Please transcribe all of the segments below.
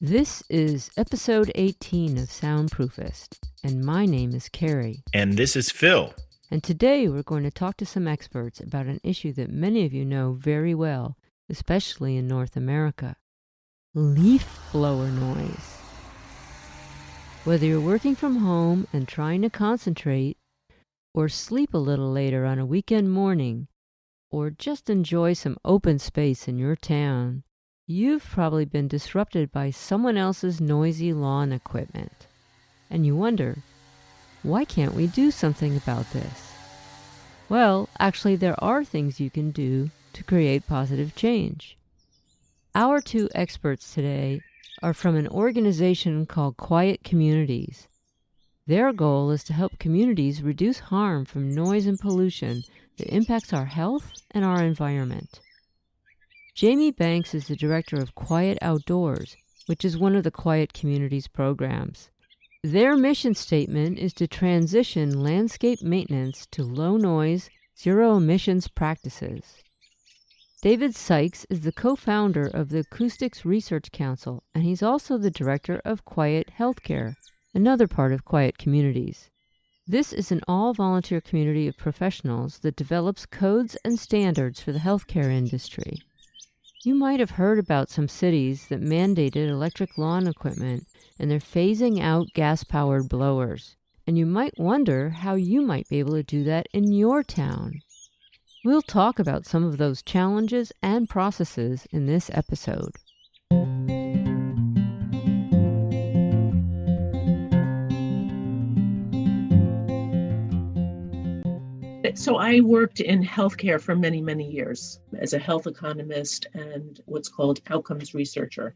This is episode 18 of Soundproofist, and my name is Carrie. And this is Phil. And today we're going to talk to some experts about an issue that many of you know very well, especially in North America: leaf blower noise. Whether you're working from home and trying to concentrate, or sleep a little later on a weekend morning, or just enjoy some open space in your town, you've probably been disrupted by someone else's noisy lawn equipment. And you wonder, why can't we do something about this? Well, actually, there are things you can do to create positive change. Our two experts today are from an organization called Quiet Communities. Their goal is to help communities reduce harm from noise and pollution that impacts our health and our environment. Jamie Banks is the director of Quiet Outdoors, which is one of the Quiet Communities programs. Their mission statement is to transition landscape maintenance to low-noise, zero-emissions practices. David Sykes is the co-founder of the Acoustics Research Council, and he's also the director of Quiet Healthcare, another part of Quiet Communities. This is an all-volunteer community of professionals that develops codes and standards for the healthcare industry. You might have heard about some cities that mandated electric lawn equipment, and they're phasing out gas-powered blowers. And you might wonder how you might be able to do that in your town. We'll talk about some of those challenges and processes in this episode. So I worked in healthcare for many, many years as a health economist and what's called outcomes researcher,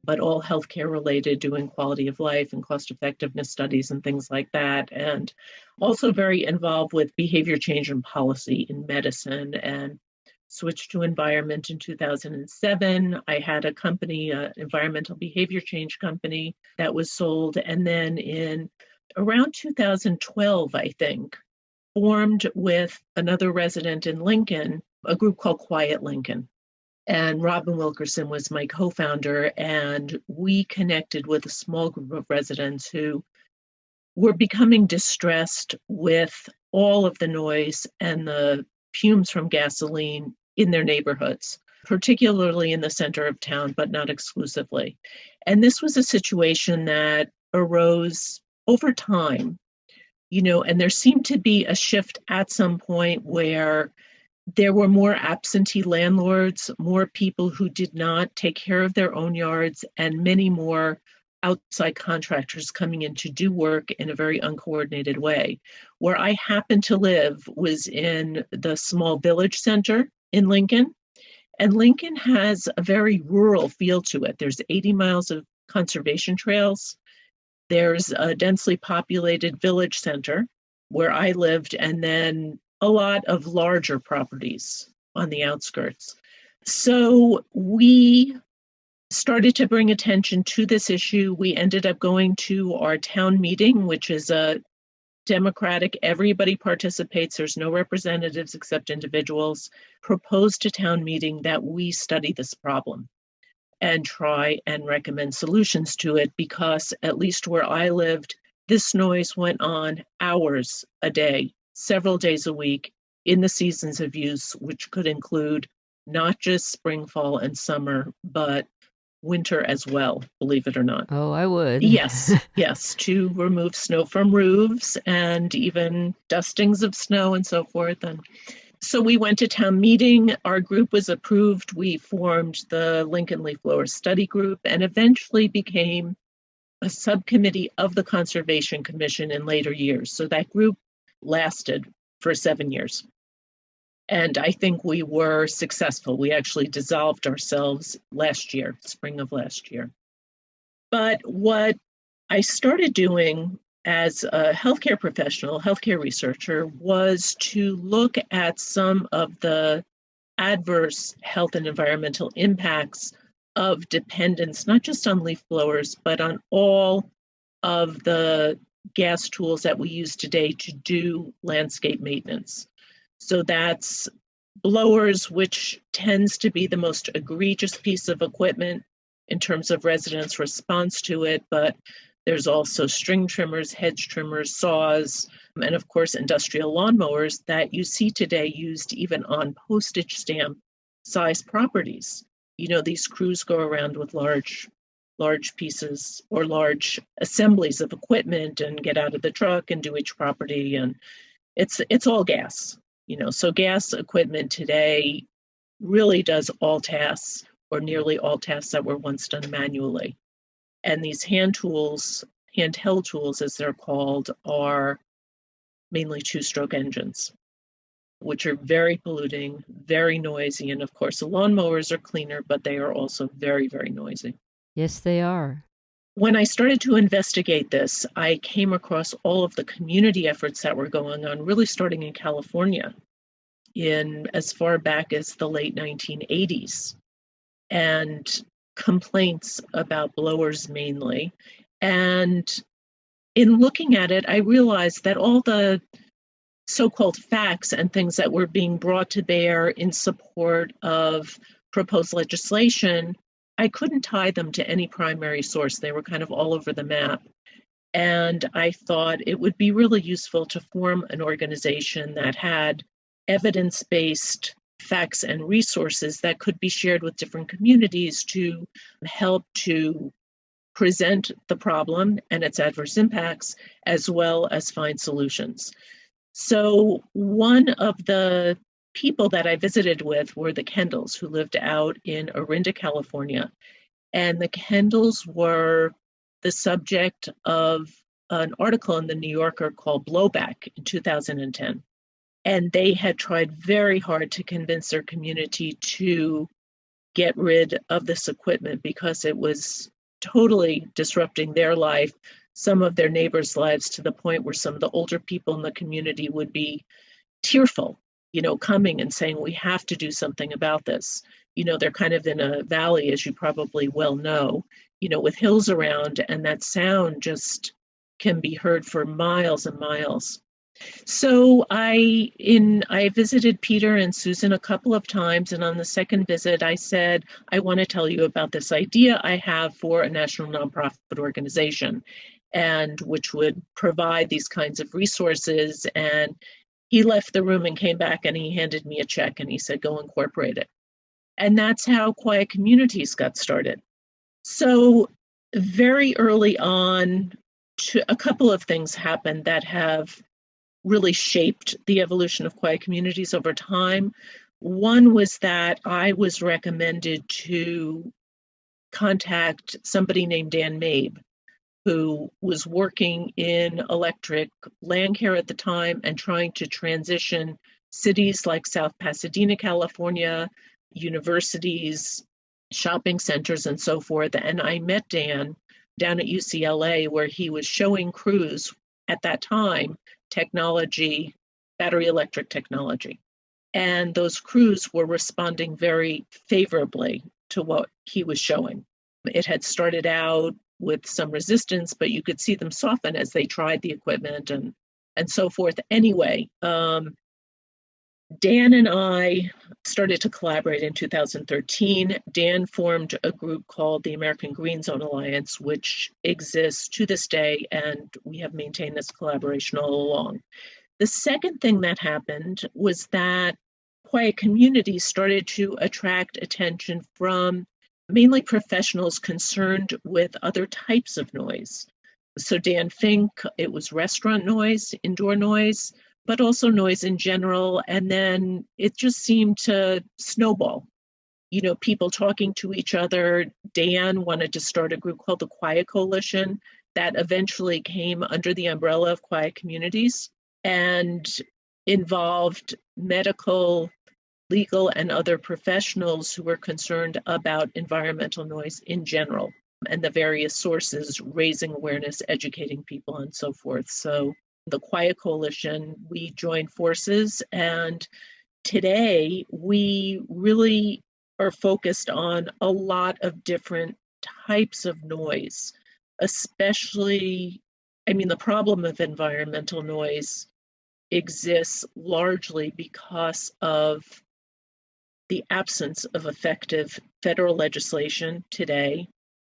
but all healthcare related, doing quality of life and cost effectiveness studies and things like that. And also very involved with behavior change and policy in medicine, and switched to environment in 2007. I had a company, an environmental behavior change company that was sold. And then in around 2012, I think, formed with another resident in Lincoln, a group called Quiet Lincoln. And Robin Wilkerson was my co-founder, and we connected with a small group of residents who were becoming distressed with all of the noise and the fumes from gasoline in their neighborhoods, particularly in the center of town, but not exclusively. And this was a situation that arose over time. And there seemed to be a shift at some point where there were more absentee landlords, more people who did not take care of their own yards, and many more outside contractors coming in to do work in a very uncoordinated way. Where I happened to live was in the small village center in Lincoln, and Lincoln has a very rural feel to it. There's 80 miles of conservation trails. There's a densely populated village center where I lived, and then a lot of larger properties on the outskirts. So we started to bring attention to this issue. We ended up going to our town meeting, which is a democratic, everybody participates, there's no representatives except individuals, proposed to town meeting that we study this problem and try and recommend solutions to it, because at least where I lived, this noise went on hours a day, several days a week in the seasons of use, which could include not just spring, fall, and summer, but winter as well, believe it or not. Oh, I would. Yes, to remove snow from roofs and even dustings of snow and so forth. And so we went to town meeting, our group was approved, we formed the Lincoln Leafblower Study Group, and eventually became a subcommittee of the Conservation Commission in later years. So that group lasted for 7 years. And I think we were successful. We actually dissolved ourselves last year, spring of last year. But what I started doing as a healthcare professional, healthcare researcher, was to look at some of the adverse health and environmental impacts of dependence, not just on leaf blowers, but on all of the gas tools that we use today to do landscape maintenance. So that's blowers, which tends to be the most egregious piece of equipment in terms of residents' response to it, but there's also string trimmers, hedge trimmers, saws, and of course, industrial lawnmowers that you see today used even on postage stamp size properties. These crews go around with large pieces or large assemblies of equipment and get out of the truck and do each property, and it's all gas. So gas equipment today really does all tasks or nearly all tasks that were once done manually. And these hand tools, handheld tools as they're called, are mainly two-stroke engines, which are very polluting, very noisy. And of course, the lawnmowers are cleaner, but they are also very, very noisy. Yes, they are. When I started to investigate this, I came across all of the community efforts that were going on, really starting in California in as far back as the late 1980s, and complaints about blowers mainly. And in looking at it, I realized that all the so-called facts and things that were being brought to bear in support of proposed legislation, I couldn't tie them to any primary source. They were kind of all over the map. And I thought it would be really useful to form an organization that had evidence-based facts and resources that could be shared with different communities to help to present the problem and its adverse impacts, as well as find solutions. So one of the people that I visited with were the Kendalls, who lived out in Orinda, California. And the Kendalls were the subject of an article in the New Yorker called Blowback in 2010. And they had tried very hard to convince their community to get rid of this equipment because it was totally disrupting their life, some of their neighbors' lives, to the point where some of the older people in the community would be tearful, coming and saying, we have to do something about this. They're kind of in a valley, as you probably well know, with hills around, and that sound just can be heard for miles and miles. So I visited Peter and Susan a couple of times, and on the second visit, I said, I want to tell you about this idea I have for a national nonprofit organization, and which would provide these kinds of resources. And he left the room and came back and he handed me a check and he said, go incorporate it. And that's how Quiet Communities got started. So very early on, a couple of things happened that have really shaped the evolution of Quiet Communities over time. One was that I was recommended to contact somebody named Dan Mabe, who was working in electric land care at the time and trying to transition cities like South Pasadena, California, universities, shopping centers, and so forth. And I met Dan down at UCLA, where he was showing crews at that time technology, battery electric technology. And those crews were responding very favorably to what he was showing. It had started out with some resistance, but you could see them soften as they tried the equipment and so forth. Anyway, Dan and I started to collaborate in 2013. Dan formed a group called the American Green Zone Alliance, which exists to this day, and we have maintained this collaboration all along. The second thing that happened was that Quiet Communities started to attract attention from mainly professionals concerned with other types of noise. So Dan Fink, it was restaurant noise, indoor noise, but also noise in general. And then it just seemed to snowball. People talking to each other. Dan wanted to start a group called the Quiet Coalition that eventually came under the umbrella of Quiet Communities and involved medical, legal, and other professionals who were concerned about environmental noise in general and the various sources, raising awareness, educating people, and so forth. So the Quiet Coalition, we joined forces, and today we really are focused on a lot of different types of noise, especially, the problem of environmental noise exists largely because of the absence of effective federal legislation today,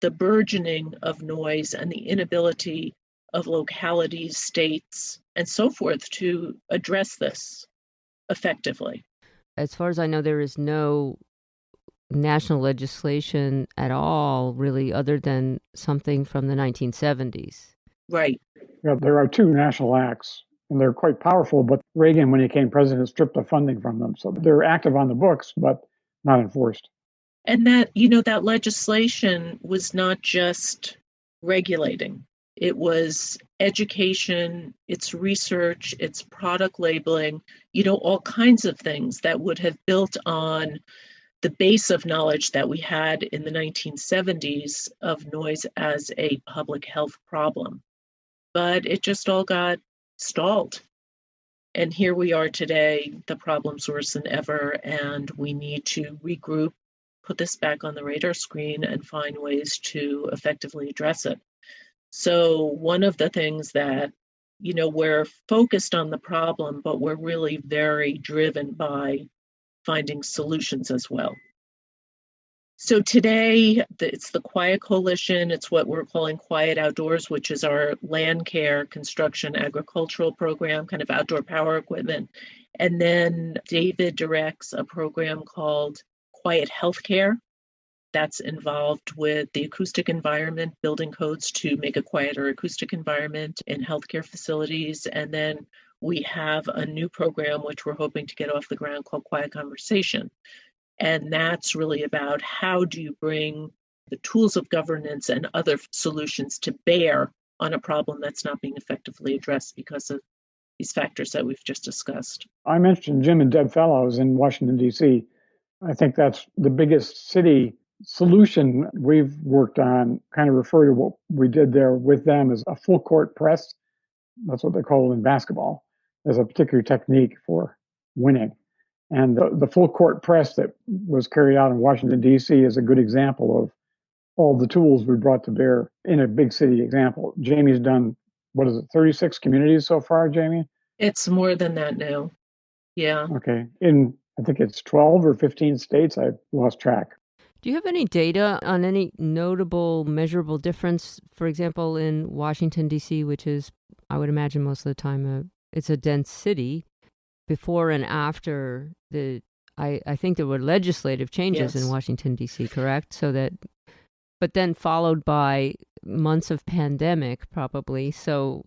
the burgeoning of noise, and the inability of localities, states, and so forth to address this effectively. As far as I know, there is no national legislation at all, really, other than something from the 1970s. Right. Yeah, there are two national acts, and they're quite powerful, but Reagan, when he became president, stripped the funding from them. So they're active on the books, but not enforced. And that, that legislation was not just regulating. It was education, it's research, it's product labeling, all kinds of things that would have built on the base of knowledge that we had in the 1970s of noise as a public health problem. But it just all got stalled. And here we are today, the problem's worse than ever, and we need to regroup, put this back on the radar screen, and find ways to effectively address it. So one of the things that, we're focused on the problem, but we're really very driven by finding solutions as well. So today, it's the Quiet Coalition. It's what we're calling Quiet Outdoors, which is our land care, construction, agricultural program, kind of outdoor power equipment. And then David directs a program called Quiet Healthcare that's involved with the acoustic environment, building codes to make a quieter acoustic environment in healthcare facilities. And then we have a new program, which we're hoping to get off the ground, called Quiet Conversation. And that's really about how do you bring the tools of governance and other solutions to bear on a problem that's not being effectively addressed because of these factors that we've just discussed. I mentioned Jim and Deb Fellows in Washington, D.C. I think that's the biggest city solution we've worked on, kind of refer to what we did there with them as a full court press. That's what they call it in basketball. There's a particular technique for winning. And the full court press that was carried out in Washington, D.C. is a good example of all the tools we brought to bear in a big city example. Jamie's done, 36 communities so far, Jamie? It's more than that now. Yeah. Okay. I think it's 12 or 15 states. I've lost track. Do you have any data on any notable, measurable difference, for example, in Washington, D.C., which is, I would imagine most of the time, it's a dense city, before and after I think there were legislative changes in Washington, D.C., correct? But then followed by months of pandemic, probably. So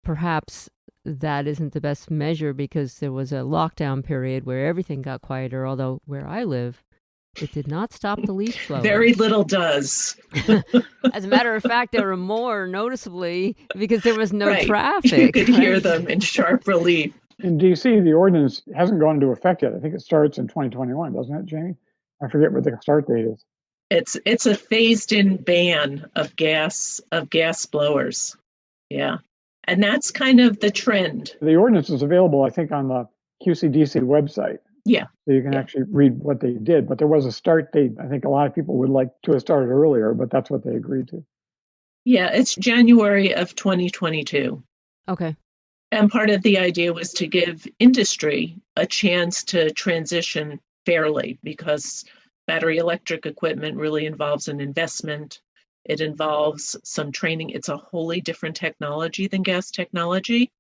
perhaps that isn't the best measure because there was a lockdown period where everything got quieter, although where I live, it did not stop the leaf blower. Very little does. As a matter of fact, there were more noticeably because there was no traffic. You could hear them in sharp relief. In D.C., the ordinance hasn't gone into effect yet. I think it starts in 2021, doesn't it, Jamie? I forget what the start date is. It's a phased-in ban of gas blowers. Yeah. And that's kind of the trend. The ordinance is available, I think, on the QCDC website. Yeah. So you can actually read what they did. But there was a start date. I think a lot of people would like to have started earlier, but that's what they agreed to. Yeah, it's January of 2022. Okay. And part of the idea was to give industry a chance to transition fairly because battery electric equipment really involves an investment. It involves some training. It's a wholly different technology than gas technology.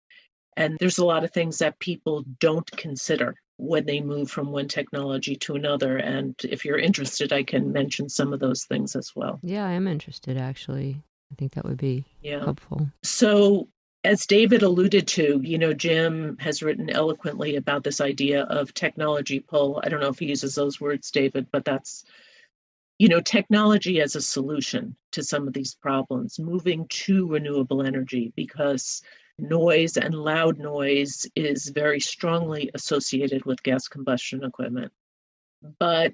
And there's a lot of things that people don't consider when they move from one technology to another. And if you're interested, I can mention some of those things as well. Yeah, I am interested, actually. I think that would be helpful. So as David alluded to, Jim has written eloquently about this idea of technology pull. I don't know if he uses those words, David, but that's, technology as a solution to some of these problems, moving to renewable energy because noise and loud noise is very strongly associated with gas combustion equipment. But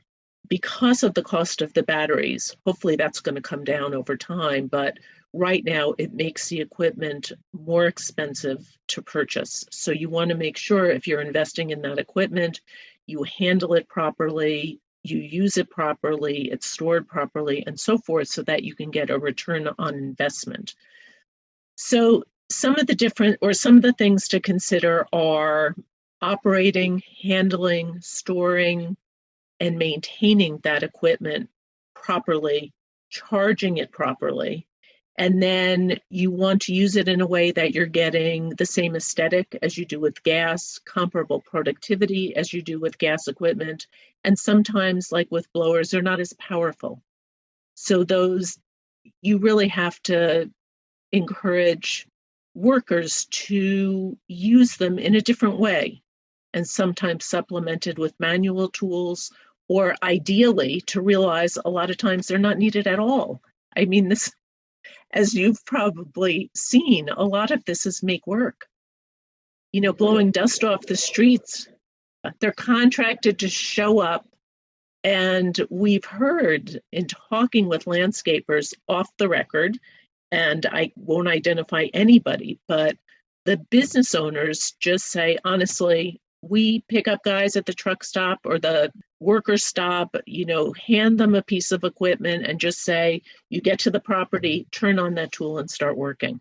because of the cost of the batteries, hopefully that's going to come down over time. But right now, it makes the equipment more expensive to purchase. So you want to make sure if you're investing in that equipment, you handle it properly, you use it properly, it's stored properly, and so forth, so that you can get a return on investment. So some of the things to consider are operating, handling, storing, and maintaining that equipment properly, charging it properly. And then you want to use it in a way that you're getting the same aesthetic as you do with gas, comparable productivity as you do with gas equipment. And sometimes, like with blowers, they're not as powerful. So those, you really have to encourage workers to use them in a different way, and sometimes supplemented with manual tools, or ideally to realize a lot of times they're not needed at all. I mean, this, as you've probably seen, a lot of this is make work. You know, blowing dust off the streets, they're contracted to show up. And we've heard in talking with landscapers off the record, and I won't identify anybody, but the business owners just say, honestly, we pick up guys at the truck stop or the worker stop, you know, hand them a piece of equipment and just say, you get to the property, turn on that tool and start working.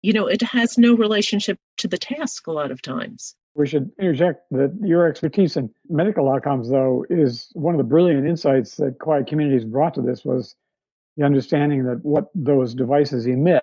You know, it has no relationship to the task a lot of times. We should interject that your expertise in medical outcomes, though, is one of the brilliant insights that Quiet Communities brought to this was the understanding that what those devices emit,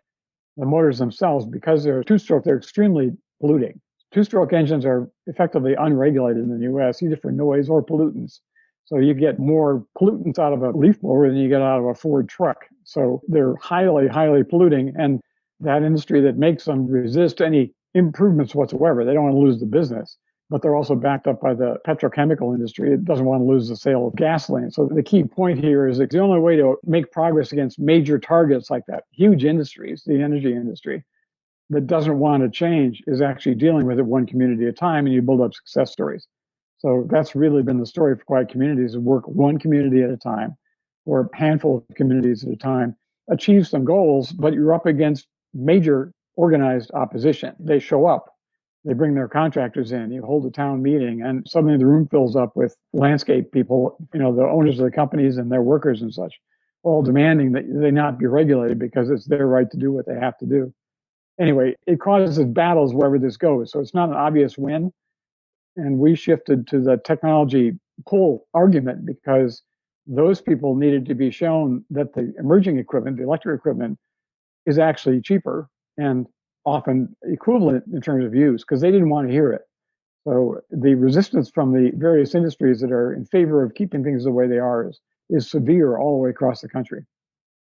the motors themselves, because they're two-stroke, they're extremely polluting. Two-stroke engines are effectively unregulated in the U.S., either for noise or pollutants. So you get more pollutants out of a leaf blower than you get out of a Ford truck. So they're highly, highly polluting. And that industry that makes them resist any improvements whatsoever. They don't want to lose the business, but they're also backed up by the petrochemical industry. It doesn't want to lose the sale of gasoline. So the key point here is that the only way to make progress against major targets like that, huge industries, the energy industry, that doesn't want to change is actually dealing with it one community at a time, and you build up success stories. So that's really been the story for Quiet Communities, is work one community at a time or a handful of communities at a time, achieve some goals, but you're up against major organized opposition. They show up, they bring their contractors in, you hold a town meeting, and suddenly the room fills up with landscape people, you know, the owners of the companies and their workers and such, all demanding that they not be regulated because it's their right to do what they have to do. Anyway, it causes battles wherever this goes. So it's not an obvious win. And we shifted to the technology pull argument because those people needed to be shown that the emerging equipment, the electric equipment, is actually cheaper and often equivalent in terms of use because they didn't want to hear it. So the resistance from the various industries that are in favor of keeping things the way they are is severe all the way across the country.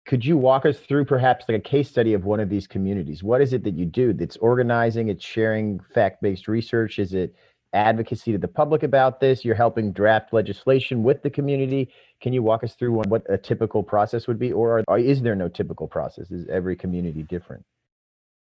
Could you walk us through perhaps like a case study of one of these communities? What is it that you do? That's organizing, it's sharing fact-based research? Is it advocacy to the public about this? You're helping draft legislation with the community. Can you walk us through what a typical process would be? Or is there no typical process? Is every community different?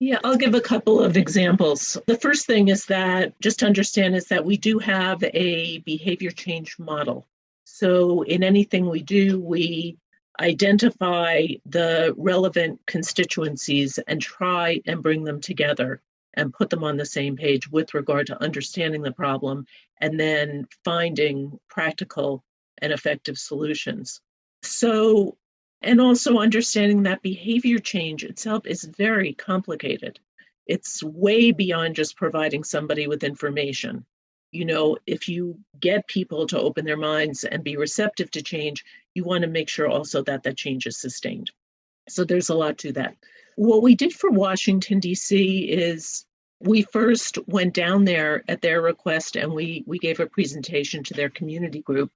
Yeah, I'll give a couple of examples. The first thing is that, just to understand, is that we do have a behavior change model. So in anything we do, we identify the relevant constituencies and try and bring them together and put them on the same page with regard to understanding the problem and then finding practical and effective solutions. So, and also understanding that behavior change itself is very complicated. It's way beyond just providing somebody with information. You know, if you get people to open their minds and be receptive to change, you want to make sure also that that change is sustained. So there's a lot to that. What we did for Washington, D.C. is we first went down there at their request and we gave a presentation to their community group,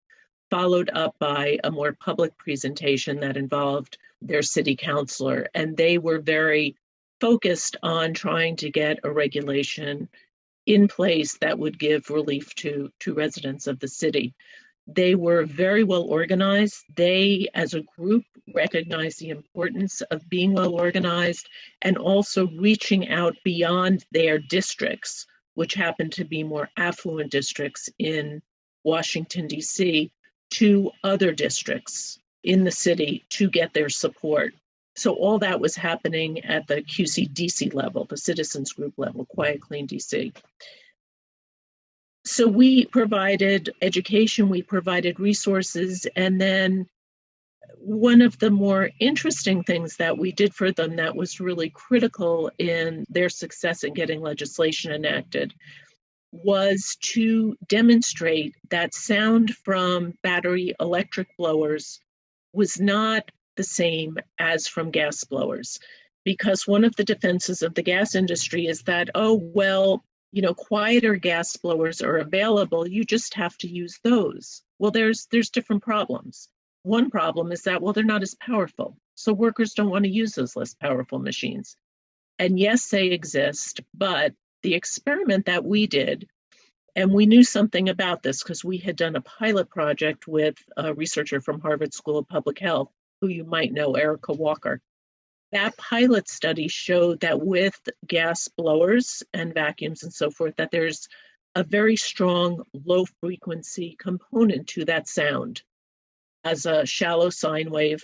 followed up by a more public presentation that involved their city councilor. And they were very focused on trying to get a regulation in place that would give relief to residents of the city. They were very well organized. They, as a group, recognized the importance of being well organized and also reaching out beyond their districts, which happen to be more affluent districts in Washington, D.C., to other districts in the city to get their support. So all that was happening at the QCDC level, the citizens group level, Quiet Clean DC. So we provided education, we provided resources, and then one of the more interesting things that we did for them that was really critical in their success in getting legislation enacted was to demonstrate that sound from battery electric blowers was not the same as from gas blowers. Because one of the defenses of the gas industry is that, oh, well, quieter gas blowers are available. You just have to use those. Well, there's different problems. One problem is that, well, they're not as powerful. So workers don't want to use those less powerful machines. And yes, they exist, but the experiment that we did, and we knew something about this because we had done a pilot project with a researcher from Harvard School of Public Health, who you might know, Erica Walker. That pilot study showed that with gas blowers and vacuums and so forth, that there's a very strong low frequency component to that sound as a shallow sine wave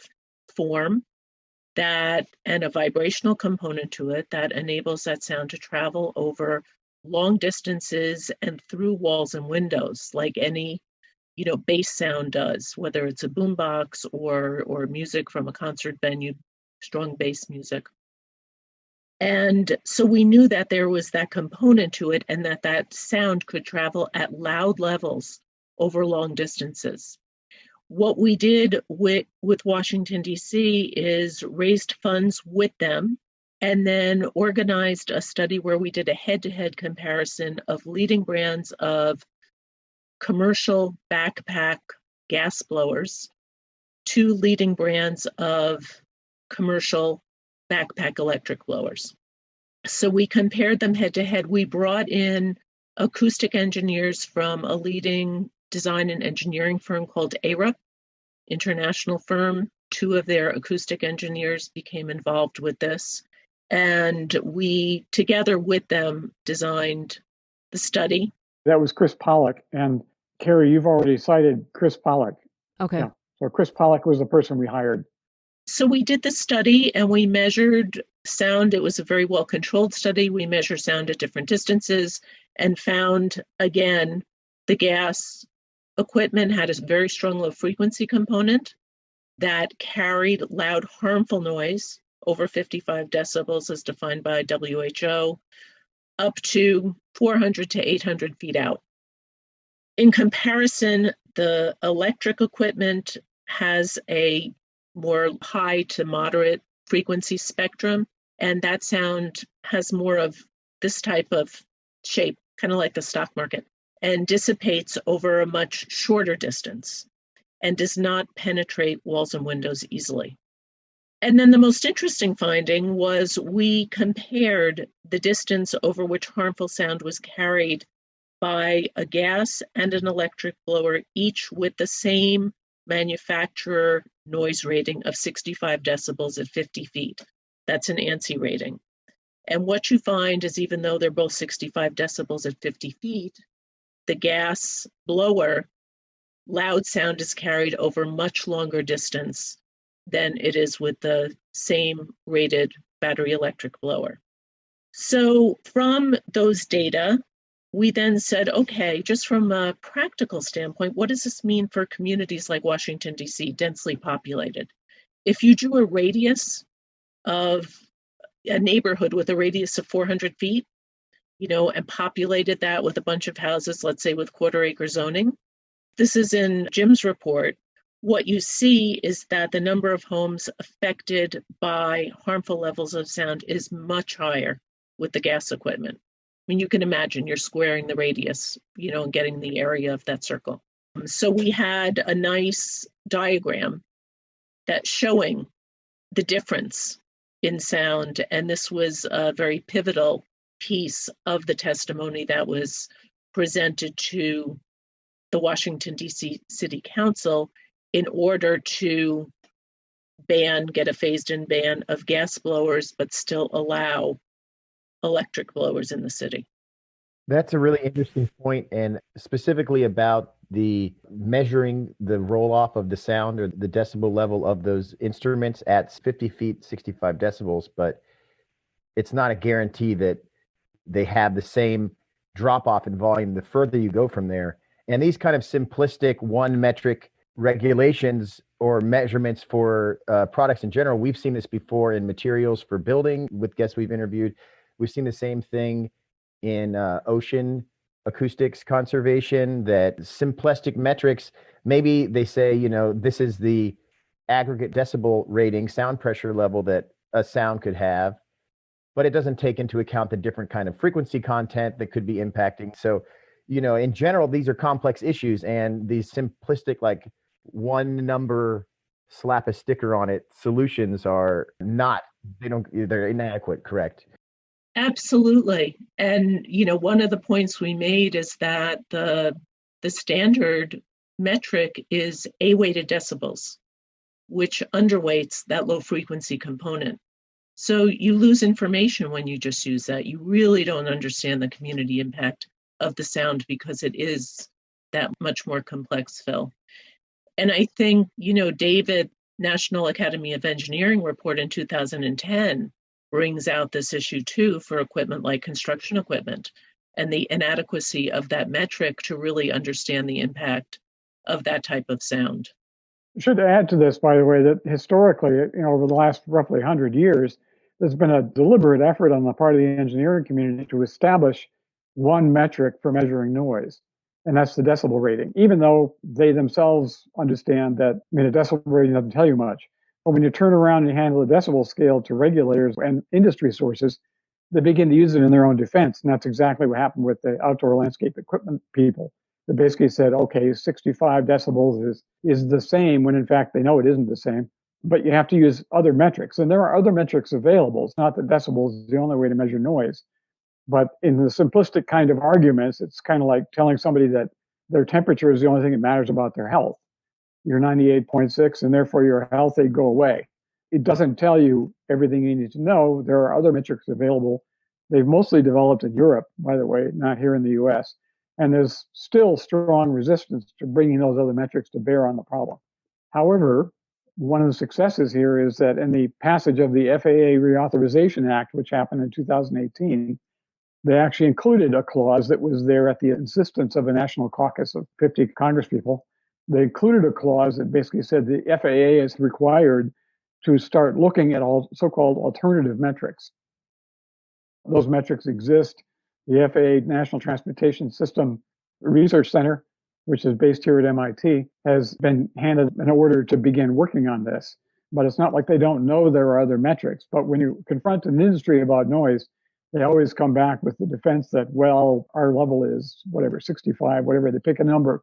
form and a vibrational component to it that enables that sound to travel over long distances and through walls and windows like any bass sound does, whether it's a boombox or music from a concert venue, strong bass music. And so we knew that there was that component to it and that sound could travel at loud levels over long distances. What we did with Washington, D.C. is raised funds with them and then organized a study where we did a head-to-head comparison of leading brands of commercial backpack gas blowers to leading brands of commercial backpack electric blowers. So we compared them head to head. We brought in acoustic engineers from a leading design and engineering firm called ARA, international firm. 2 of their acoustic engineers became involved with this. And we, together with them, designed the study. That was Chris Pollock. And Carrie, you've already cited Chris Pollock. Okay. Yeah. So Chris Pollock was the person we hired. So we did the study and we measured sound. It was a very well-controlled study. We measured sound at different distances and found, again, the gas equipment had a very strong low frequency component that carried loud, harmful noise over 55 decibels as defined by WHO, up to 400 to 800 feet out. In comparison, the electric equipment has a more high to moderate frequency spectrum, and that sound has more of this type of shape, kind of like the stock market, and dissipates over a much shorter distance and does not penetrate walls and windows easily. And then the most interesting finding was we compared the distance over which harmful sound was carried by a gas and an electric blower, each with the same manufacturer noise rating of 65 decibels at 50 feet. That's an ANSI rating. And what you find is even though they're both 65 decibels at 50 feet, the gas blower loud sound is carried over much longer distance than it is with the same rated battery electric blower. So from those data, we then said, okay, just from a practical standpoint, what does this mean for communities like Washington, D.C., densely populated? If you drew a radius of a neighborhood with a radius of 400 feet, and populated that with a bunch of houses, let's say with quarter-acre zoning, this is in Jim's report, what you see is that the number of homes affected by harmful levels of sound is much higher with the gas equipment. I mean, you can imagine you're squaring the radius, and getting the area of that circle. So we had a nice diagram that's showing the difference in sound, and this was a very pivotal piece of the testimony that was presented to the Washington, D.C. City Council in order to get a phased-in ban of gas blowers, but still allow electric blowers in the city. That's a really interesting point, and specifically about the measuring the roll-off of the sound or the decibel level of those instruments at 50 feet, 65 decibels, but it's not a guarantee that they have the same drop-off in volume the further you go from there. And these kind of simplistic one metric regulations or measurements for products in general, we've seen this before in materials for building with guests we've interviewed. We've seen the same thing in ocean acoustics conservation, that simplistic metrics, maybe they say, this is the aggregate decibel rating, sound pressure level that a sound could have, but it doesn't take into account the different kind of frequency content that could be impacting. So, in general, these are complex issues, and these simplistic, like one number, slap a sticker on it solutions are not, they're inadequate, correct? Absolutely. And, one of the points we made is that the standard metric is A-weighted decibels, which underweights that low frequency component. So you lose information when you just use that. You really don't understand the community impact of the sound because it is that much more complex, Phil. And I think, David, National Academy of Engineering report in 2010 brings out this issue too for equipment like construction equipment and the inadequacy of that metric to really understand the impact of that type of sound. I should add to this, by the way, that historically, over the last roughly 100 years, there's been a deliberate effort on the part of the engineering community to establish one metric for measuring noise, and that's the decibel rating, even though they themselves understand that, a decibel rating doesn't tell you much. But when you turn around and handle the decibel scale to regulators and industry sources, they begin to use it in their own defense. And that's exactly what happened with the outdoor landscape equipment people. They basically said, okay, 65 decibels is the same, when in fact they know it isn't the same. But you have to use other metrics. And there are other metrics available. It's not that decibels is the only way to measure noise. But in the simplistic kind of arguments, it's kind of like telling somebody that their temperature is the only thing that matters about their health. You're 98.6 and therefore you're healthy, go away. It doesn't tell you everything you need to know. There are other metrics available. They've mostly developed in Europe, by the way, not here in the US. And there's still strong resistance to bringing those other metrics to bear on the problem. However, one of the successes here is that in the passage of the FAA Reauthorization Act, which happened in 2018, they actually included a clause that was there at the insistence of a national caucus of 50 congresspeople. They included a clause that basically said the FAA is required to start looking at all so-called alternative metrics. Those metrics exist. The FAA National Transportation System Research Center, which is based here at MIT, has been handed an order to begin working on this. But it's not like they don't know there are other metrics. But when you confront an industry about noise, they always come back with the defense that, well, our level is whatever, 65, whatever, they pick a number.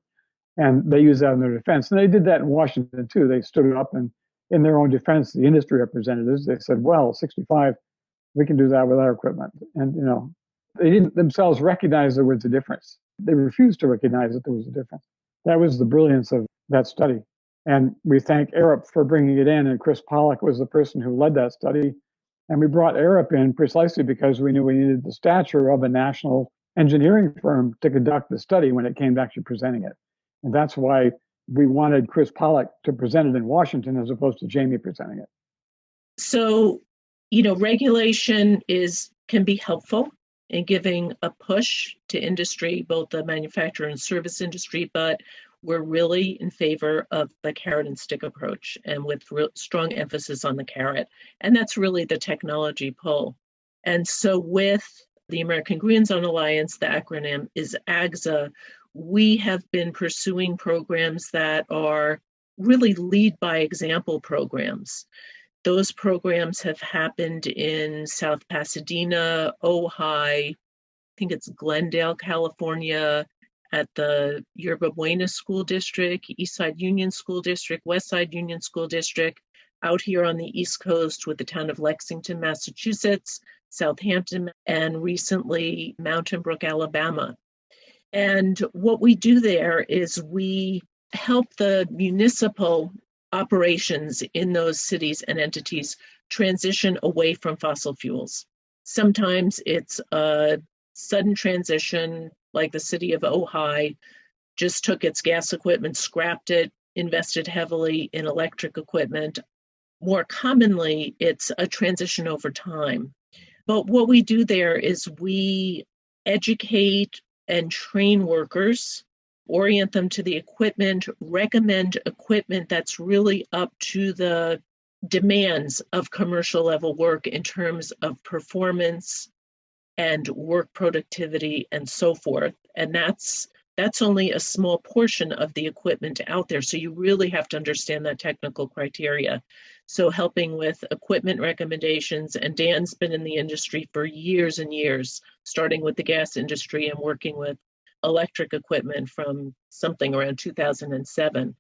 And they use that in their defense. And they did that in Washington, too. They stood up and in their own defense, the industry representatives, they said, well, 65, we can do that with our equipment. And, they didn't themselves recognize there was a difference. They refused to recognize that there was a difference. That was the brilliance of that study. And we thank Arup for bringing it in. And Chris Pollack was the person who led that study. And we brought Arup in precisely because we knew we needed the stature of a national engineering firm to conduct the study when it came to actually presenting it. And that's why we wanted Chris Pollack to present it in Washington as opposed to Jamie presenting it. So, regulation can be helpful in giving a push to industry, both the manufacturer and service industry, but we're really in favor of the carrot and stick approach and with strong emphasis on the carrot. And that's really the technology pull. And so with the American Green Zone Alliance, the acronym is AGZA, we have been pursuing programs that are really lead by example programs. Those programs have happened in South Pasadena, Ojai, I think it's Glendale, California, at the Yerba Buena School District, Eastside Union School District, Westside Union School District, out here on the East Coast with the town of Lexington, Massachusetts, Southampton, and recently Mountain Brook, Alabama. And what we do there is we help the municipal operations in those cities and entities transition away from fossil fuels. Sometimes it's a sudden transition, like the city of Ojai just took its gas equipment, scrapped it, invested heavily in electric equipment. More commonly, it's a transition over time. But what we do there is we educate and train workers, orient them to the equipment, recommend equipment that's really up to the demands of commercial level work in terms of performance and work productivity and so forth. And that's only a small portion of the equipment out there. So you really have to understand that technical criteria. So helping with equipment recommendations, and Dan's been in the industry for years and years, starting with the gas industry and working with electric equipment from something around 2007.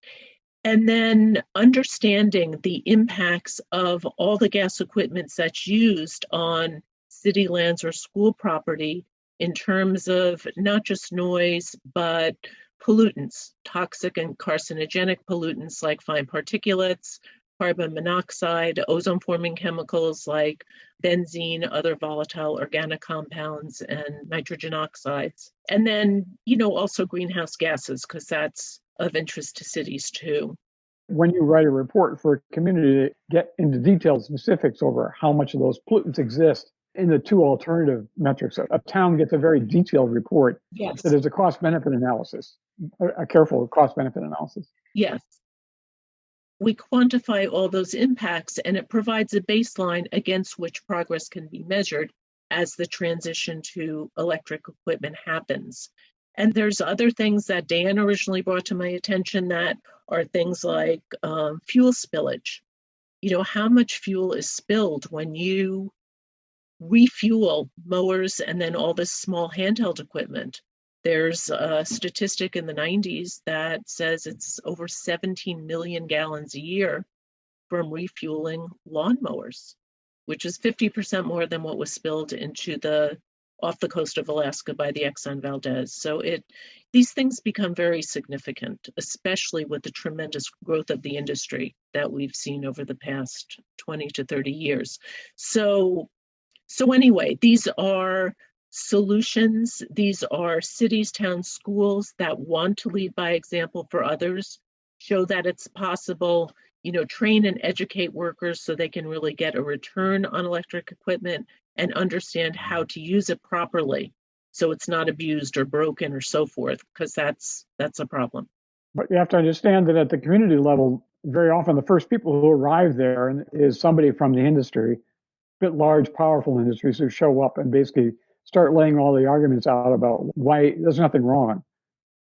And then understanding the impacts of all the gas equipment that's used on city lands or school property in terms of not just noise, but pollutants, toxic and carcinogenic pollutants like fine particulates, carbon monoxide, ozone-forming chemicals like benzene, other volatile organic compounds, and nitrogen oxides. And then, also greenhouse gases, because that's of interest to cities too. When you write a report for a community to get into detailed specifics over how much of those pollutants exist in the two alternative metrics, a town gets a very detailed report Yes. that is a cost-benefit analysis, a careful cost-benefit analysis. Yes. We quantify all those impacts, and it provides a baseline against which progress can be measured as the transition to electric equipment happens. And there's other things that Dan originally brought to my attention that are things like fuel spillage. How much fuel is spilled when you refuel mowers and then all this small handheld equipment? There's a statistic in the 90s that says it's over 17 million gallons a year from refueling lawnmowers, which is 50% more than what was spilled off the coast of Alaska by the Exxon Valdez. So these things become very significant, especially with the tremendous growth of the industry that we've seen over the past 20 to 30 years. So anyway, these are solutions. These are cities, towns, schools that want to lead by example for others, show that it's possible, train and educate workers so they can really get a return on electric equipment and understand how to use it properly so it's not abused or broken or so forth, because that's a problem. But you have to understand that at the community level, very often the first people who arrive there is somebody from the industry, bit large, powerful industries who show up and basically start laying all the arguments out about why there's nothing wrong.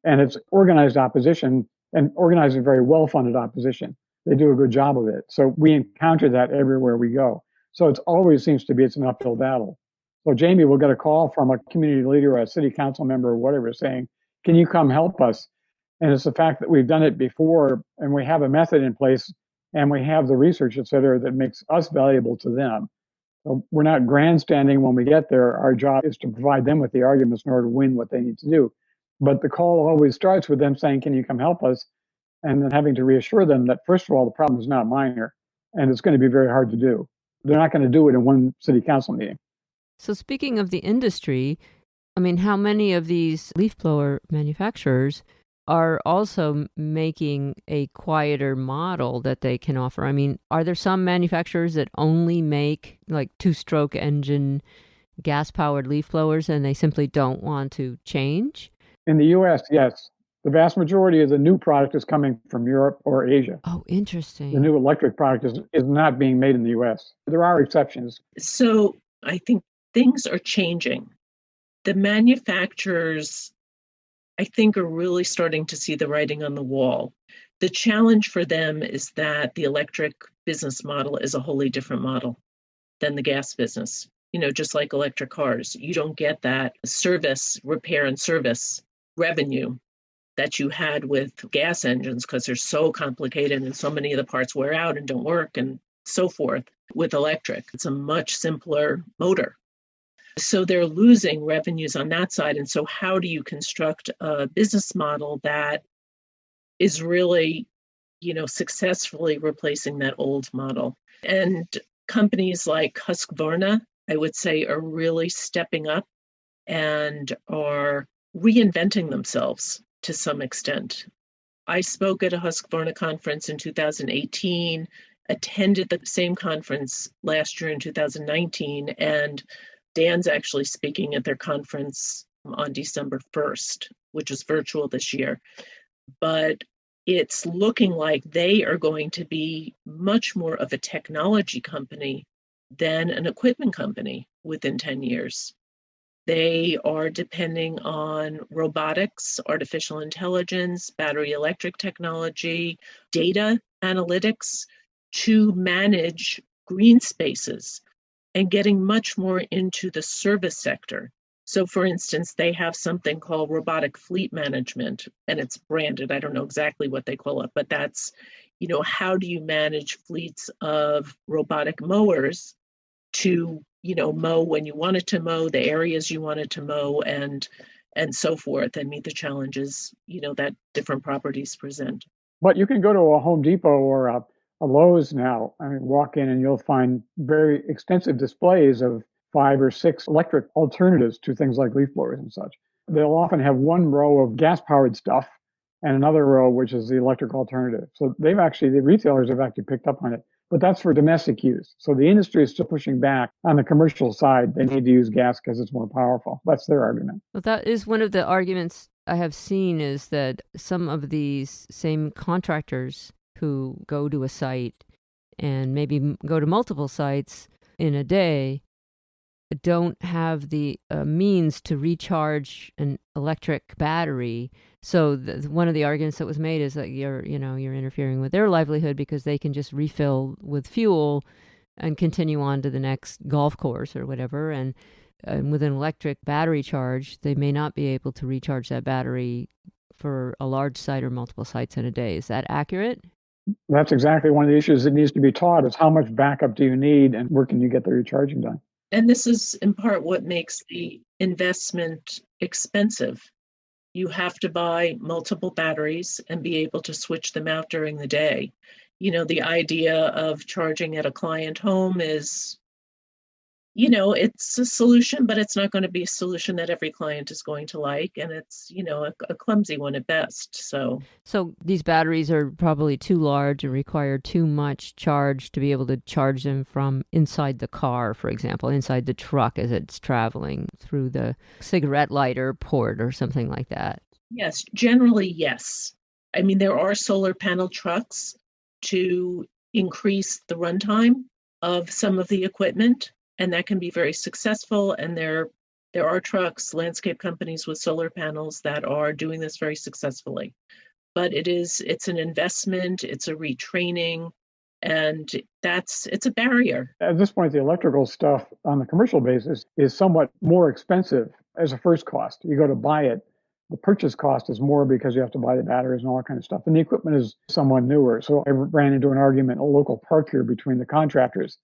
And it's organized opposition, and organized and very well-funded opposition. They do a good job of it. So we encounter that everywhere we go. So it always seems to be it's an uphill battle. So Jamie will get a call from a community leader or a city council member or whatever saying, can you come help us? And it's the fact that we've done it before and we have a method in place and we have the research, et cetera, that makes us valuable to them. So we're not grandstanding when we get there. Our job is to provide them with the arguments in order to win what they need to do. But the call always starts with them saying, can you come help us? And then having to reassure them that, first of all, the problem is not minor and it's going to be very hard to do. They're not going to do it in one city council meeting. So speaking of the industry, how many of these leaf blower manufacturers are also making a quieter model that they can offer? Are there some manufacturers that only make like two-stroke engine gas-powered leaf blowers and they simply don't want to change? In the U.S., yes. The vast majority of the new product is coming from Europe or Asia. Oh, interesting. The new electric product is not being made in the U.S. There are exceptions. So I think things are changing. The manufacturers, I think, are really starting to see the writing on the wall. The challenge for them is that the electric business model is a wholly different model than the gas business. Just like electric cars, you don't get that service, repair and service revenue that you had with gas engines because they're so complicated and so many of the parts wear out and don't work and so forth. With electric, it's a much simpler motor. So they're losing revenues on that side. And so how do you construct a business model that is really, successfully replacing that old model? And companies like Husqvarna, I would say, are really stepping up and are reinventing themselves to some extent. I spoke at a Husqvarna conference in 2018, attended the same conference last year in 2019, and Dan's actually speaking at their conference on December 1st, which is virtual this year. But it's looking like they are going to be much more of a technology company than an equipment company within 10 years. They are depending on robotics, artificial intelligence, battery electric technology, data analytics to manage green spaces and getting much more into the service sector. So, for instance, they have something called robotic fleet management, and it's branded. I don't know exactly what they call it, but that's, how do you manage fleets of robotic mowers to, mow when you want it to mow, the areas you want it to mow, and so forth, and meet the challenges, that different properties present. But you can go to a Home Depot or a Lowe's now. I mean, walk in and you'll find very extensive displays of 5 or 6 electric alternatives to things like leaf blowers and such. They'll often have one row of gas-powered stuff and another row which is the electric alternative. So the retailers have actually picked up on it. But that's for domestic use. So the industry is still pushing back on the commercial side. They need to use gas because it's more powerful. That's their argument. Well, that is one of the arguments I have seen, is that some of these same contractors who go to a site and maybe go to multiple sites in a day don't have the means to recharge an electric battery. So one of the arguments that was made is that you're interfering with their livelihood, because they can just refill with fuel and continue on to the next golf course or whatever. And with an electric battery charge, they may not be able to recharge that battery for a large site or multiple sites in a day. Is that accurate? That's exactly one of the issues that needs to be taught, is how much backup do you need and where can you get the recharging done? And this is in part what makes the investment expensive. You have to buy multiple batteries and be able to switch them out during the day. The idea of charging at a client home is, it's a solution, but it's not going to be a solution that every client is going to like. And it's, a clumsy one at best. So these batteries are probably too large and require too much charge to be able to charge them from inside the car, for example, inside the truck as it's traveling through the cigarette lighter port or something like that. Yes, generally, yes. I mean, there are solar panel trucks to increase the runtime of some of the equipment, and that can be very successful. And there are trucks, landscape companies with solar panels that are doing this very successfully. But it's an investment, it's a retraining, and it's a barrier. At this point, the electrical stuff on the commercial basis is somewhat more expensive as a first cost. You go to buy it, the purchase cost is more because you have to buy the batteries and all that kind of stuff. And the equipment is somewhat newer. So I ran into an argument in a local park here between the contractors.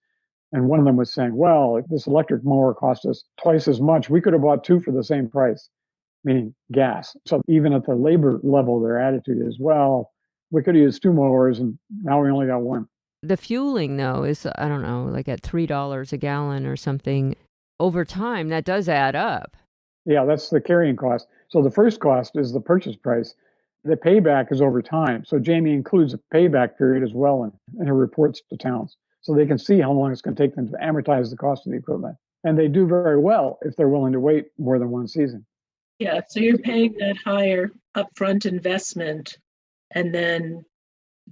And one of them was saying, well, this electric mower cost us twice as much. We could have bought 2 for the same price, meaning gas. So even at the labor level, their attitude is, well, we could have used 2 mowers and now we only got 1. The fueling, though, is, I don't know, like at $3 a gallon or something. Over time, that does add up. Yeah, that's the carrying cost. So the first cost is the purchase price. The payback is over time. So Jamie includes a payback period as well in her reports to towns, so they can see how long it's going to take them to amortize the cost of the equipment. And they do very well if they're willing to wait more than one season. Yeah, so you're paying that higher upfront investment and then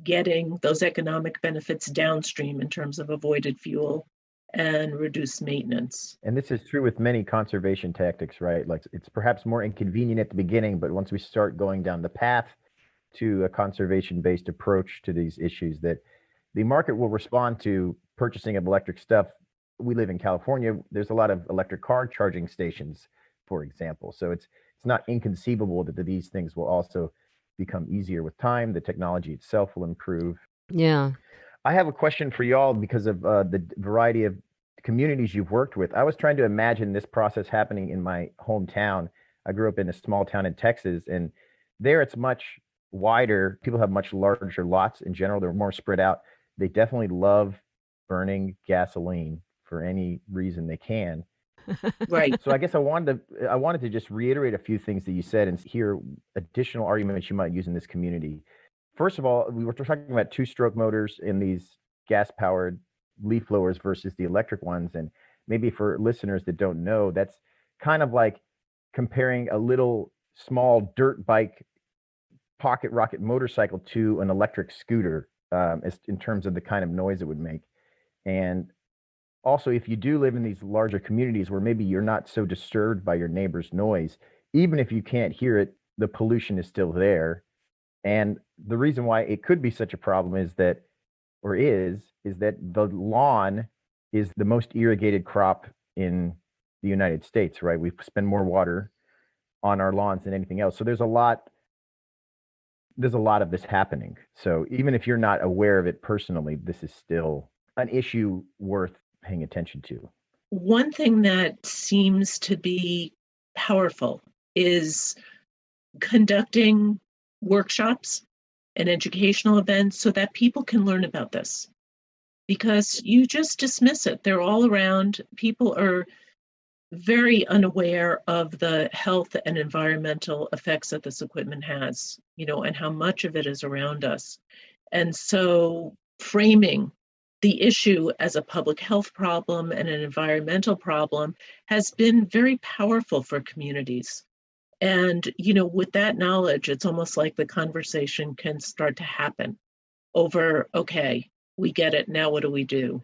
getting those economic benefits downstream in terms of avoided fuel and reduced maintenance. And this is true with many conservation tactics, right? Like, it's perhaps more inconvenient at the beginning, but once we start going down the path to a conservation-based approach to these issues, that the market will respond to purchasing of electric stuff. We live in California. There's a lot of electric car charging stations, for example. So it's not inconceivable that these things will also become easier with time. The technology itself will improve. Yeah. I have a question for y'all because of the variety of communities you've worked with. I was trying to imagine this process happening in my hometown. I grew up in a small town in Texas, and there it's much wider. People have much larger lots in general. They're more spread out. They definitely love burning gasoline for any reason they can. Right. So I guess I wanted to just reiterate a few things that you said and hear additional arguments you might use in this community. First of all, we were talking about 2-stroke motors in these gas-powered leaf blowers versus the electric ones. And maybe for listeners that don't know, that's kind of like comparing a little small dirt bike pocket rocket motorcycle to an electric scooter, as in terms of the kind of noise it would make. And Also, if you do live in these larger communities where maybe you're not so disturbed by your neighbor's noise, even if you can't hear it, the pollution is still there. And the reason why it could be such a problem is that, or is that the lawn is the most irrigated crop in the United States, right? We spend more water on our lawns than anything else. So there's a lot of this happening. So even if you're not aware of it personally, this is still an issue worth paying attention to. One thing that seems to be powerful is conducting workshops and educational events so that people can learn about this. Because you just dismiss it. They're all around. People are very unaware of the health and environmental effects that this equipment has, and how much of it is around us. And so framing the issue as a public health problem and an environmental problem has been very powerful for communities. And, with that knowledge, it's almost like the conversation can start to happen over, okay, we get it. Now, what do we do?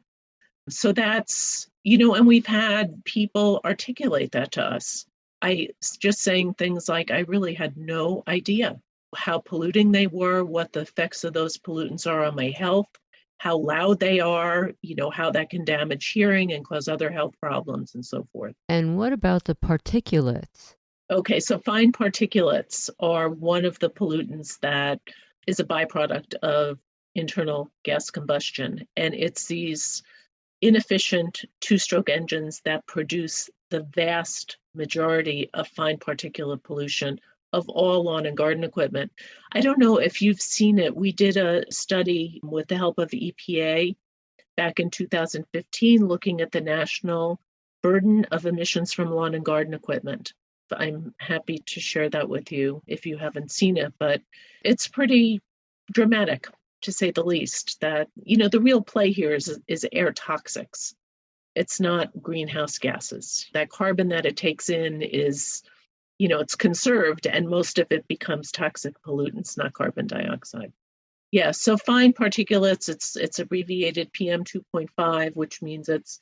So that's, and we've had people articulate that to us. I just saying things like, I really had no idea how polluting they were, what the effects of those pollutants are on my health, how loud they are, how that can damage hearing and cause other health problems and so forth. And what about the particulates? Okay, so fine particulates are one of the pollutants that is a byproduct of internal gas combustion. And it's these inefficient two-stroke engines that produce the vast majority of fine particulate pollution of all lawn and garden equipment. I don't know if you've seen it. We did a study with the help of EPA back in 2015 looking at the national burden of emissions from lawn and garden equipment. I'm happy to share that with you if you haven't seen it, but it's pretty dramatic, to say the least. That, the real play here is air toxics. It's not greenhouse gases. That carbon that it takes in is, it's conserved, and most of it becomes toxic pollutants, not carbon dioxide. Yeah, so fine particulates, it's abbreviated PM 2.5, which means it's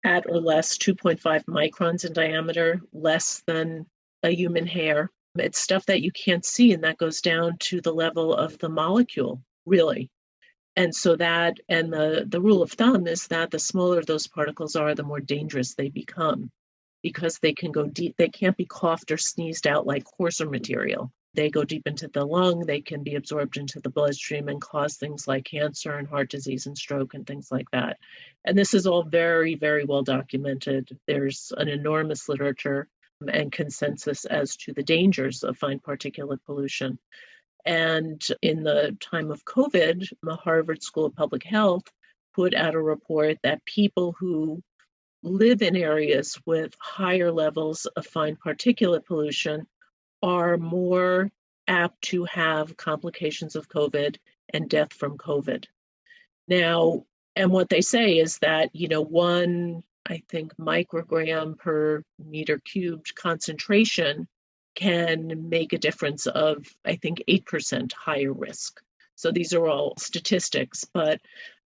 at or less 2.5 microns in diameter, less than a human hair. It's stuff that you can't see, and that goes down to the level of the molecule, really. And so that, and the rule of thumb is that the smaller those particles are, the more dangerous they become, because they can go deep. They can't be coughed or sneezed out like coarser material. They go deep into the lung, they can be absorbed into the bloodstream and cause things like cancer and heart disease and stroke and things like that. And this is all very, very well documented. There's an enormous literature and consensus as to the dangers of fine particulate pollution. And in the time of COVID, the Harvard School of Public Health put out a report that people who live in areas with higher levels of fine particulate pollution are more apt to have complications of COVID and death from COVID. Now, and what they say is that, one, I think, microgram per meter cubed concentration can make a difference of, I think, 8% higher risk. So these are all statistics, but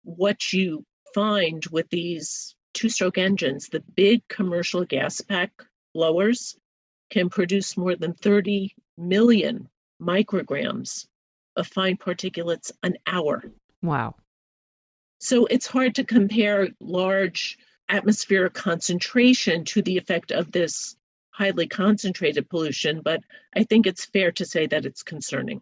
what you find with these two-stroke engines, the big commercial gas pack blowers can produce more than 30 million micrograms of fine particulates an hour. Wow. So it's hard to compare large atmospheric concentration to the effect of this highly concentrated pollution, but I think it's fair to say that it's concerning.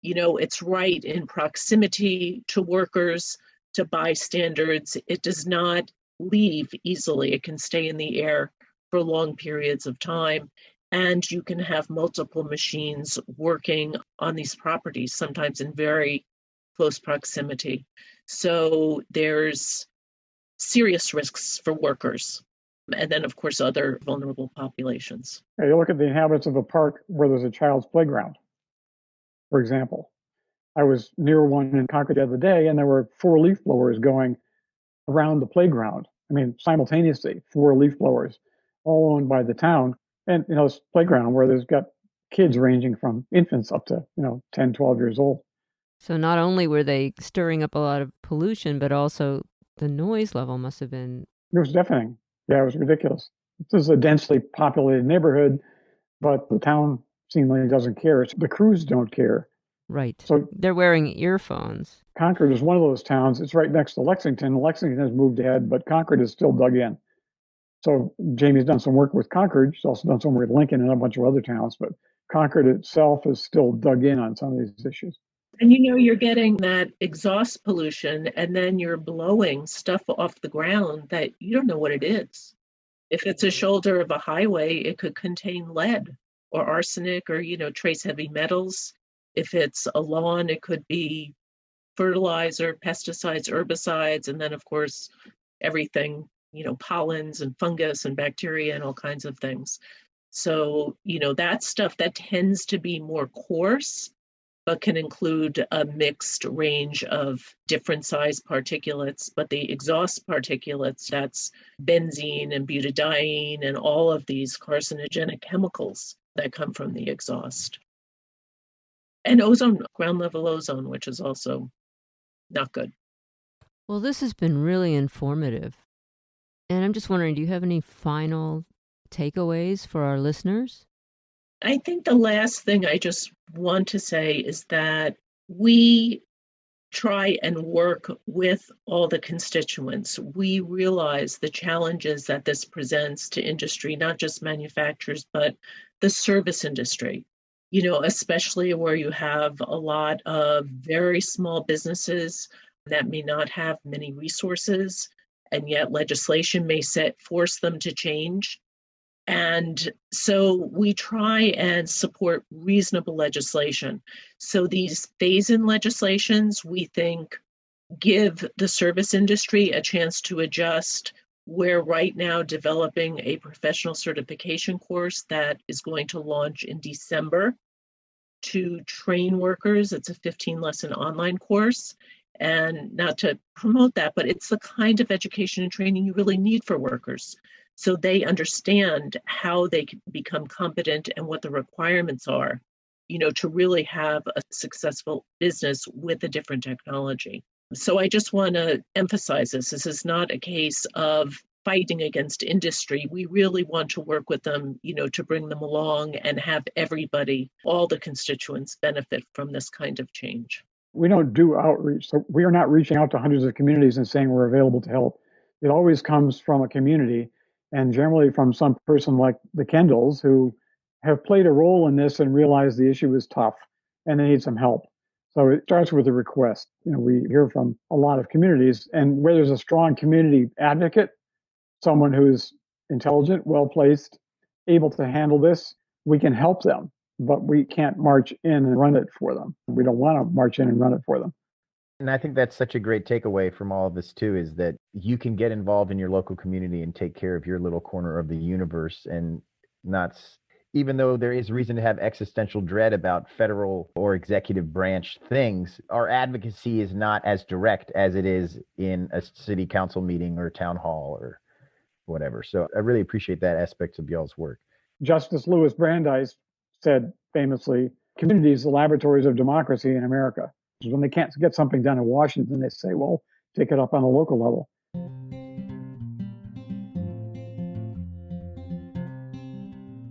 It's right in proximity to workers, to bystanders. It does not leave easily. It can stay in the air for long periods of time. And you can have multiple machines working on these properties, sometimes in very close proximity. So there's serious risks for workers. And then, of course, other vulnerable populations. Yeah, you look at the inhabitants of a park where there's a child's playground, for example. I was near one in Concord the other day, and there were 4 leaf blowers going around the playground. I mean, simultaneously, 4 leaf blowers, all owned by the town. And, this playground where there's got kids ranging from infants up to, 10, 12 years old. So not only were they stirring up a lot of pollution, but also The noise level must have been... It was deafening. Yeah, it was ridiculous. This is a densely populated neighborhood, but the town seemingly doesn't care. The crews don't care. Right. So they're wearing earphones. Concord is one of those towns. It's right next to Lexington. Lexington has moved ahead, but Concord is still dug in. So Jamie's done some work with Concord. She's also done some work with Lincoln and a bunch of other towns, but Concord itself is still dug in on some of these issues. And you're getting that exhaust pollution, and then you're blowing stuff off the ground that you don't know what it is. If it's a shoulder of a highway, it could contain lead or arsenic or, trace heavy metals. If it's a lawn, it could be fertilizer, pesticides, herbicides, and then, of course, everything, pollens and fungus and bacteria and all kinds of things. So, that stuff that tends to be more coarse, but can include a mixed range of different size particulates. But the exhaust particulates, that's benzene and butadiene and all of these carcinogenic chemicals that come from the exhaust. And ozone, ground level ozone, which is also not good. Well, this has been really informative. And I'm just wondering, do you have any final takeaways for our listeners? I think the last thing I just want to say is that we try and work with all the constituents. We realize the challenges that this presents to industry, not just manufacturers, but the service industry, especially where you have a lot of very small businesses that may not have many resources, and yet legislation may force them to change. And so we try and support reasonable legislation. So these phase-in legislations, we think, give the service industry a chance to adjust. We're right now developing a professional certification course that is going to launch in December to train workers. It's a 15-lesson online course. And not to promote that, but it's the kind of education and training you really need for workers, so they understand how they can become competent and what the requirements are, to really have a successful business with a different technology. So I just want to emphasize this. This is not a case of fighting against industry. We really want to work with them, to bring them along and have everybody, all the constituents, benefit from this kind of change. We don't do outreach. So we are not reaching out to hundreds of communities and saying we're available to help. It always comes from a community, and generally from some person like the Kendalls, who have played a role in this and realized the issue is tough and they need some help. So it starts with a request. We hear from a lot of communities, and where there's a strong community advocate, someone who's intelligent, well-placed, able to handle this, we can help them. But we can't march in and run it for them. We don't want to march in and run it for them. And I think that's such a great takeaway from all of this, too, is that you can get involved in your local community and take care of your little corner of the universe, and not, even though there is reason to have existential dread about federal or executive branch things, our advocacy is not as direct as it is in a city council meeting or town hall or whatever. So I really appreciate that aspect of y'all's work. Justice Louis Brandeis said famously, community is the laboratories of democracy in America. When they can't get something done in Washington, they say, well, take it up on a local level.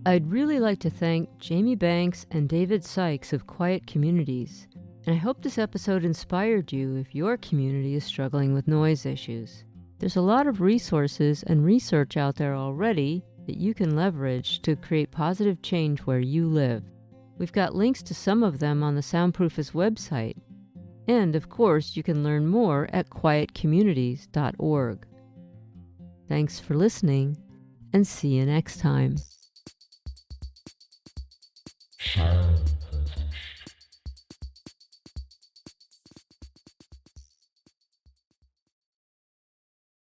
I'd really like to thank Jamie Banks and David Sykes of Quiet Communities, and I hope this episode inspired you if your community is struggling with noise issues. There's a lot of resources and research out there already that you can leverage to create positive change where you live. We've got links to some of them on the Soundproofist website. And, of course, you can learn more at quietcommunities.org. Thanks for listening, and see you next time.